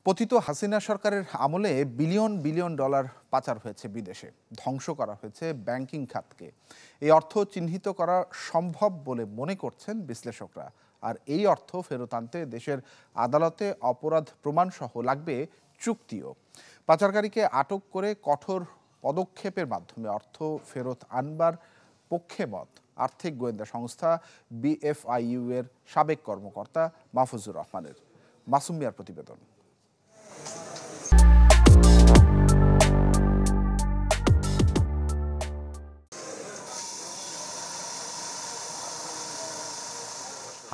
পতিত হাসিনা সরকারের আমলে বিলিয়ন বিলিয়ন ডলার পাচার হয়েছে বিদেশে, ধ্বংস করা হয়েছে ব্যাংকিং খাতকে। এই অর্থ চিহ্নিত করা সম্ভব বলে মনে করছেন বিশ্লেষকরা। আর এই অর্থ ফেরত আনতে দেশের আদালতে অপরাধ প্রমাণসহ লাগবে চুক্তিও। পাচারকারীকে আটক করে কঠোর পদক্ষেপের মাধ্যমে অর্থ ফেরত আনবার পক্ষে মত আর্থিক গোয়েন্দা সংস্থা BFIU এর সাবেক কর্মকর্তা মাহফুজুর রহমানের। মাসুম মিয়ার প্রতিবেদন।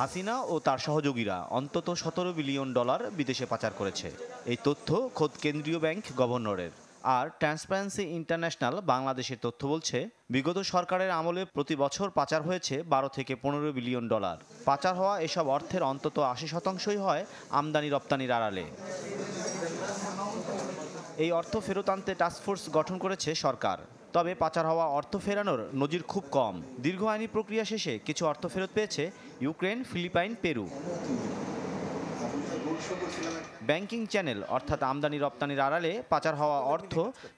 হাসিনা ও তার সহযোগীরা অন্তত 17 বিলিয়ন ডলার বিদেশে পাচার করেছে। এই তথ্য খোদ কেন্দ্রীয় ব্যাংক গভর্নরের। আর ট্রান্সপারেন্সি ইন্টারন্যাশনাল বাংলাদেশের তথ্য বলছে, বিগত সরকারের আমলে প্রতি বছর পাচার হয়েছে 12 থেকে 15 বিলিয়ন ডলার। পাচার হওয়া এসব অর্থের অন্তত 80% হয় আমদানি রপ্তানির আড়ালে। এই অর্থ ফেরত আনতে টাস্কফোর্স গঠন করেছে সরকার। তবে পাচার হওয়া অর্থ ফেরানোর নজির খুব কম। দীর্ঘ আইনি প্রক্রিয়া শেষে কিছু অর্থ ফেরত পেয়েছে Ukraine, Philippines, Peru. Banking channel অর্থাৎ আমদানি রপ্তানির আড়ালে পাচার হওয়া অর্থ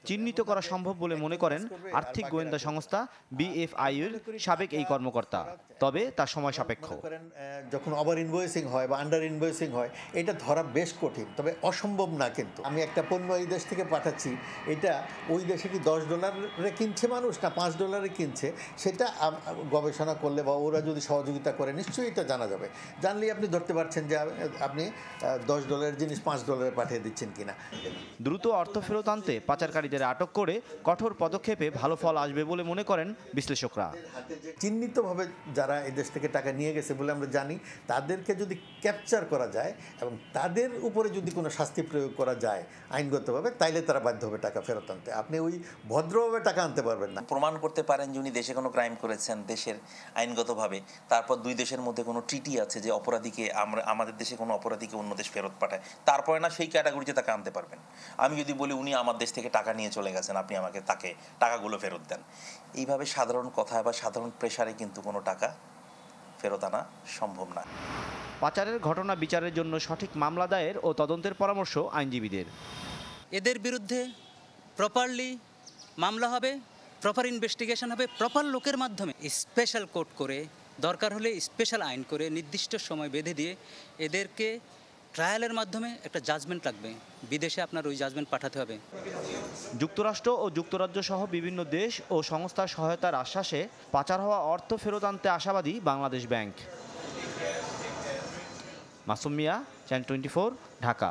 চিহ্নিত করা সম্ভব বলে মনে করেন আর্থিক গোয়েন্দা সংস্থা BFIU-র সাবেক এই কর্মকর্তা। তবে তা সময় সাপেক্ষ। যখন ওভার ইনভয়েসিং হয় বা আন্ডার ইনভয়েসিং হয়, এটা ধরা বেশ কঠিন, তবে অসম্ভব না। কিন্তু আমি একটা পণ্য এই দেশ থেকে পাঠাচ্ছি, এটা ওই দেশে কি $10 কিনছে মানুষ না $5 কিনছে, সেটা গবেষণা করলে বা ওরা যদি সহযোগিতা করে নিশ্চয়ই এটা জানা যাবে। জানলেই আপনি ধরতে পারছেন যে আপনি $10 জিনিস $5 পাঠিয়ে দিচ্ছেন কিনা। দ্রুত অর্থ ফেরত আনতে পাচারকারীদের আটক করে কঠোর পদক্ষেপে ভালো ফল আসবে বলে মনে করেন বিশ্লেষকরা। চিহ্নিতভাবে যারা এই দেশ থেকে টাকা নিয়ে গেছে বলে আমরা জানি, তাদেরকে যদি ক্যাপচার করা যায় এবং তাদের উপরে যদি কোনো শাস্তি প্রয়োগ করা যায় আইনগতভাবে, তাইলে তারা বাধ্য হবে টাকা ফেরত আনতে। আপনি ওই ভদ্রভাবে টাকা আনতে পারবেন না। প্রমাণ করতে পারেন যে উনি দেশে কোনো ক্রাইম করেছেন দেশের আইনগতভাবে, তারপর দুই দেশের মধ্যে কোনো ট্রিটি আছে যে অপরাধীকে আমাদের দেশে কোনো অপরাধীকে অন্য দেশ ফেরত পাঠায়, তারপরে না সেই ক্যাটাগরিতে তাকে আনতে পারবেন। আমি যদি বলি উনি আমার দেশ থেকে টাকা নিয়ে চলে গেছেন, আপনি আমাকে তাকে টাকাগুলো ফেরত দেন, এইভাবে সাধারণ কথায় বা সাধারণ প্রেশারে কিন্তু কোনো টাকা ফেরত আনা সম্ভব না। পাচারের ঘটনা বিচারের জন্য সঠিক মামলা দায়ের ও তদন্তের পরামর্শ আইনজীবীদের। এদের বিরুদ্ধে প্রপারলি মামলা হবে, প্রপার ইনভেস্টিগেশন হবে, প্রপার লোকের মাধ্যমে স্পেশাল কোর্ট করে, দরকার হলে স্পেশাল আইন করে নির্দিষ্ট সময় বেঁধে দিয়ে এদেরকে ট্রায়ালের মাধ্যমে একটা জাজমেন্ট লাগবে। বিদেশে আপনার ওই জাজমেন্ট পাঠাতে হবে। যুক্তরাষ্ট্র ও যুক্তরাজ্য সহ বিভিন্ন দেশ ও সংস্থার সহায়তার আশ্বাসে পাচার হওয়া অর্থ ফেরত আনতে আশাবাদী বাংলাদেশ ব্যাংক। মাসুম মিয়া, চ্যানেল 24, ঢাকা।